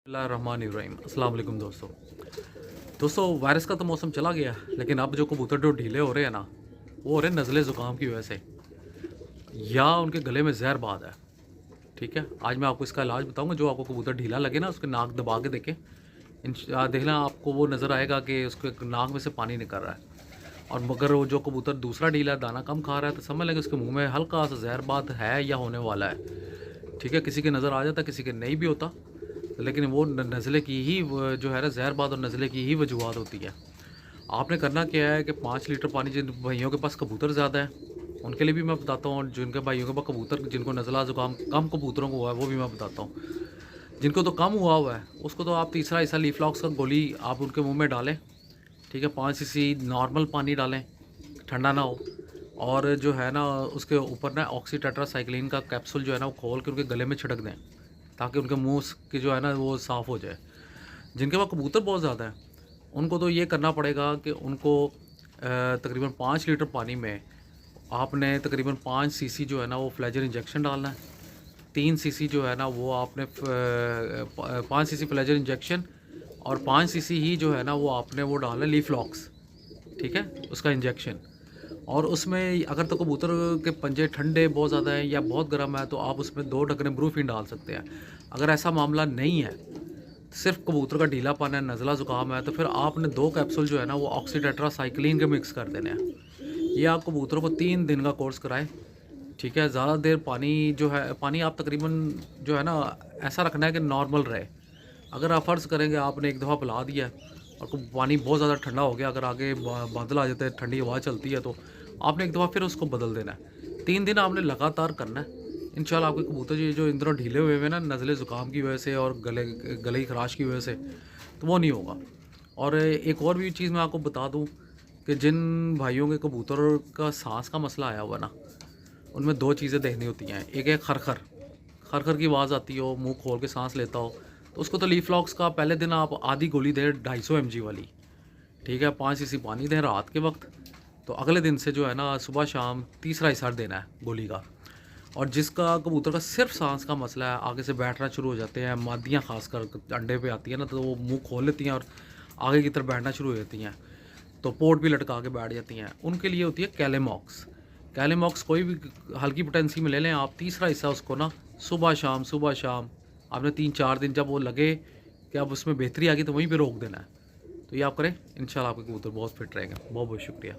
बिस्मिल्लाहिर्रहमानिर्रहीम। अस्सलाम वालेकुम दोस्तों वायरस का तो मौसम चला गया, लेकिन अब जो कबूतर जो ढीले हो रहे हैं ना, वो हो रहे हैं नज़ले ज़ुकाम की वजह से, या उनके गले में जहर बात है। ठीक है, आज मैं आपको इसका इलाज बताऊंगा। जो आपको कबूतर ढीला लगे ना, उसके नाक दबा के देखें, देखना आपको वो नज़र आएगा कि उसके नाक में से पानी निकल रहा है। और मगर वो जो कबूतर दूसरा ढीला दाना कम खा रहा है, तो समझ लेंगे उसके मुंह में हल्का सा जहर बात है या होने वाला है। ठीक है, किसी के नज़र आ जाता, किसी के नहीं भी होता, लेकिन वो नज़ले की ही जो है ना, जहरबाद और नज़ले की ही वजूहत होती है। आपने करना क्या है कि 5 लीटर पानी, जिन भाइयों के पास कबूतर ज़्यादा है उनके लिए भी मैं बताता हूँ, और जिनके भाइयों के पास कबूतर जिनको नज़ला ज़ुकाम कम कबूतरों को हुआ है वो भी मैं बताता हूँ। जिनको तो कम हुआ है उसको तो आप तीसरा हिस्सा लीफलॉक्स का गोली आप उनके मुँह में डालें। ठीक है, 5 सीसी नॉर्मल पानी डालें, ठंडा ना हो। और जो है ना, उसके ऊपर ना ऑक्सी टेट्रासाइक्लिन का कैप्सूल जो है ना, वो खोल के उनके गले में छिड़क दें, ताकि उनके मुंह की जो है ना वो साफ़ हो जाए। जिनके पास कबूतर बहुत ज़्यादा है उनको तो ये करना पड़ेगा कि उनको तकरीबन 5 लीटर पानी में आपने तकरीबन 5 सीसी जो है ना वो फ्लेजर इंजेक्शन डालना है। 3 सीसी जो है ना वो आपने 5 सीसी फ्लेजर इंजेक्शन, और 5 सीसी ही जो है ना वो आपने वो डालना है लीफलॉक्स। ठीक है, उसका इंजेक्शन। और उसमें अगर तो कबूतर के पंजे ठंडे बहुत ज़्यादा हैं या बहुत गर्म है, तो आप उसमें 2 ढकने ब्रूफिन डाल सकते हैं। अगर ऐसा मामला नहीं है, सिर्फ कबूतर का ढीलापन है, नज़ला ज़ुकाम है, तो फिर आपने 2 कैप्सूल जो है ना वो ऑक्सीटेट्रासाइक्लिन के मिक्स कर देने हैं। ये आप कबूतरों को 3 दिन का कोर्स कराएं। ठीक है, ज़्यादा देर पानी जो है, पानी आप तकरीबन जो है ना ऐसा रखना है कि नॉर्मल रहे। अगर आप फ़र्ज़ करेंगे आपने एक दफ़ा पिला दिया और पानी बहुत ज़्यादा ठंडा हो गया, अगर आगे बादल आ जाते हैं, ठंडी हवा चलती है, तो आपने एक दफ़ा फिर उसको बदल देना है। 3 दिन आपने लगातार करना है। इंशाल्लाह आपके कबूतर ये जो इन दिनों ढीले हुए हैं ना, नज़ले ज़ुकाम की वजह से और गले की खराश की वजह से, तो वो नहीं होगा। और एक और भी चीज़ मैं आपको बता दूं कि जिन भाइयों के कबूतर का सांस का मसला आया हुआ ना, उनमें 2 चीज़ें देखनी होती हैं। एक है खरखर, खरखर की आवाज़ आती हो, मुंह खोल के सांस लेता हो, तो उसको तो लीफलॉक्स का पहले दिन आप आधी गोली दें 250 mg वाली। ठीक है, 5 सीसी पानी दें रात के वक्त, तो अगले दिन से जो है ना सुबह शाम तीसरा हिस्सा देना है गोली का। और जिसका कबूतर का सिर्फ सांस का मसला है, आगे से बैठना शुरू हो जाते हैं, मादियाँ खासकर अंडे पे आती है ना, तो वो मुंह खोल लेती हैं और आगे की तरफ बैठना शुरू हो जाती हैं, तो पोर्ट भी लटका के बैठ जाती हैं, उनके लिए होती है कैलेमॉक्स। कैलेमॉक्स कोई भी हल्की पोटेंसी में ले लें आप, तीसरा हिस्सा उसको ना सुबह शाम आपने 3-4 दिन, जब वो लगे कि अब उसमें बेहतरी आ गई, तो वहीं पर रोक देना है। तो ये आप करें, इंशाल्लाह आपके कबूतर बहुत फिट रहेंगे। बहुत बहुत शुक्रिया।